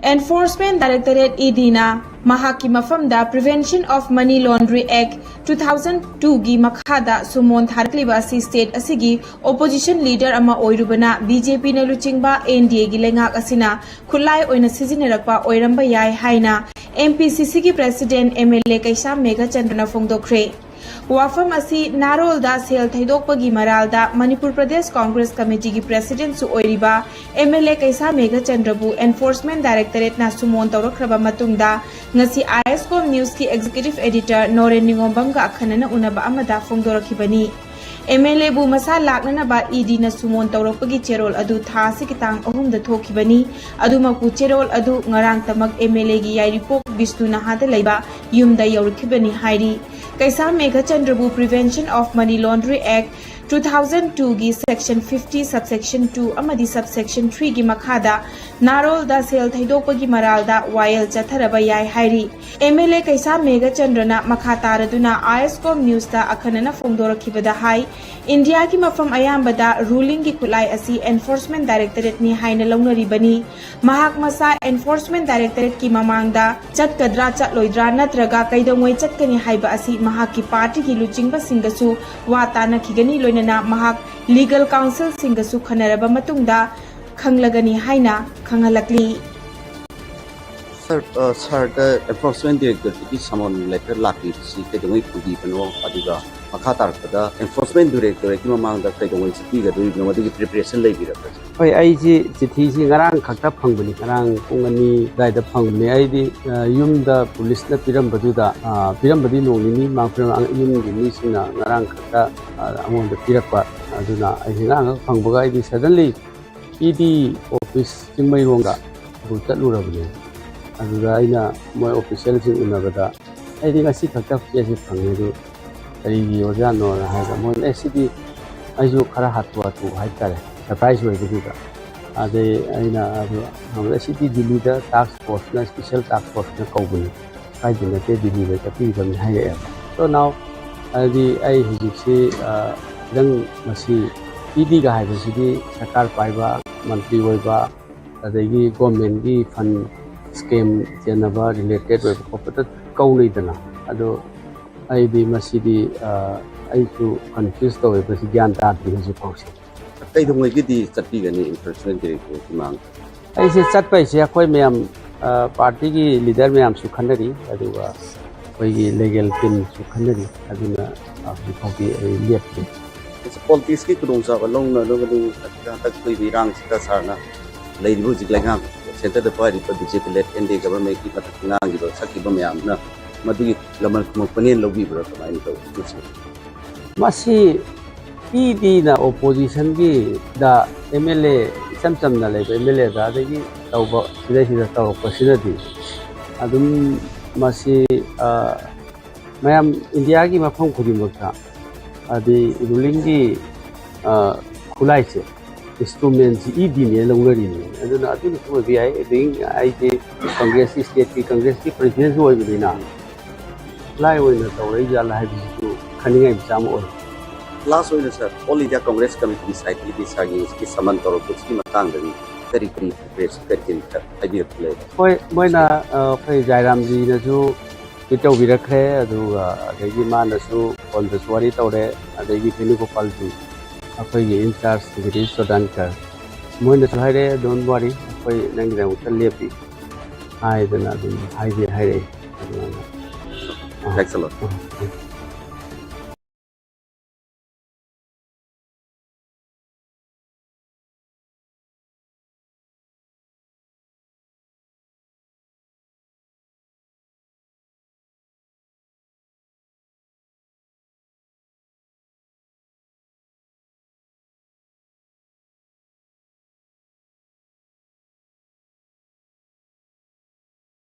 Enforcement Directorate EDina Mahaki Mafamda Prevention of Money Laundering Act 2002 gi Makhada Sumon Tharakhre asi state asigi opposition leader ama oirubana BJP na luchingba NDA gi lengak asina khulai oina sijinerakpa oiramba yai haina MPCC gi president MLA Keisham Meghachandra na phongdokre Wafam asi Narol da sel thaidokpagi maralda Manipur Pradesh Congress Committee gi president su oiriba MLA Keisham Meghachandra bu Enforcement Directorate na sumon tawrakraba matungda ngasi ISCOM News ki executive editor Noren Ningombam ga akhanana unaba amada phongdorakhibani MLA bu masa laknana ba ED na sumon tawrakpagi cherol adu tha sikitang ahum da thokibani adumaku cherol adu ngarang tamak MLA gi yairipok Vishnu Nahada leiba yumda yaurkhibani hairi Keisham Meghachandra bu Prevention of Money Laundering Act 2002 gi Section 50 Subsection 2 amadi Subsection 3 gi makhada Narol da sel thaidokpagi maralda wayel chatharaba yai hairi MLA Keisham Meghachandra na makhataraduna ISCOM News da akhanana phongdorakhibada hai India ki mafam ayambada ruling gi khulai asi Enforcement Directorate ni haina launaribani mahak masa Enforcement Directorate ki mamangda chatkadra chatloidra natraga kaidongoi chatkani haiba asi mahak ki party ki luchingba singasu watana khigani loinana mahak legal counsel singasu khanaraba matungda khanglagani haina khangalakli Sir, the Enforcement Directorate is someone letter lucky to see the way to be no adiga Mathakta Enforcement Directorate among the Kaidaway speaker doing no preparation lady. I see Ngarang Kata Panguni, Karang Ungani, Guide the Panguni, Yum the police the Piram Baduda, Piram Badino, Nini, Mountaineer, Yum the Nisina, Narang Kata among the Pirapa, Aduna, I think Pangugai suddenly ED office in my Ronga, Butalura. Aduna, my officials in Navada. I think I see Kata Piasi Pangu, Ozano, and has a more SCD. I do Karahatua to Haitare. Surprise way to do that. They SCD leader task force, special task force in the company. I did deliver the people higher. So now, I say, then Masi, ED guy, the city, Sakar Paiba, monthly Waiba, the government fund scheme, Janava related with corporate Kaulidana. Ado, I be Masidi, I to confuse the way President because you post. I don't make it the big enforcement director. I say, Sat by Siakoyam, party leader Mayam Sukandari, Adua, legal pin Sukandari, Aduna, of the copy left. It's a politics kick along the ranks Kasana, Lady Music like Center the party for the JP and the government keep at Nangi, Sakibamam, Madu Laman Company and Lobby brought to mind. Masi ED na opposition gi the MLA samsam na le MLA da gi tawba sida taw pasidadi adum masi mayam India gi mafam khudimokta adi ruling gi khulai se instruments ED ne longari ni aduna adu ko bi ai being ai Congress state Congress ki president ho bina lai wena tawai ja la habi su khaningai bisam or Last one, sir, all India Congress Committee side is Samantha Putsky Matangari, very brief, very idea play. When Jairamji Nazu, Tito Directorate, the Gimanasu, on the Swari Tore, and the Gipinico Palti, after you in charge, it is so danker. When the Sahare, don't worry, for Nangra with a levy. I don't know, I did hide. Thanks a lot.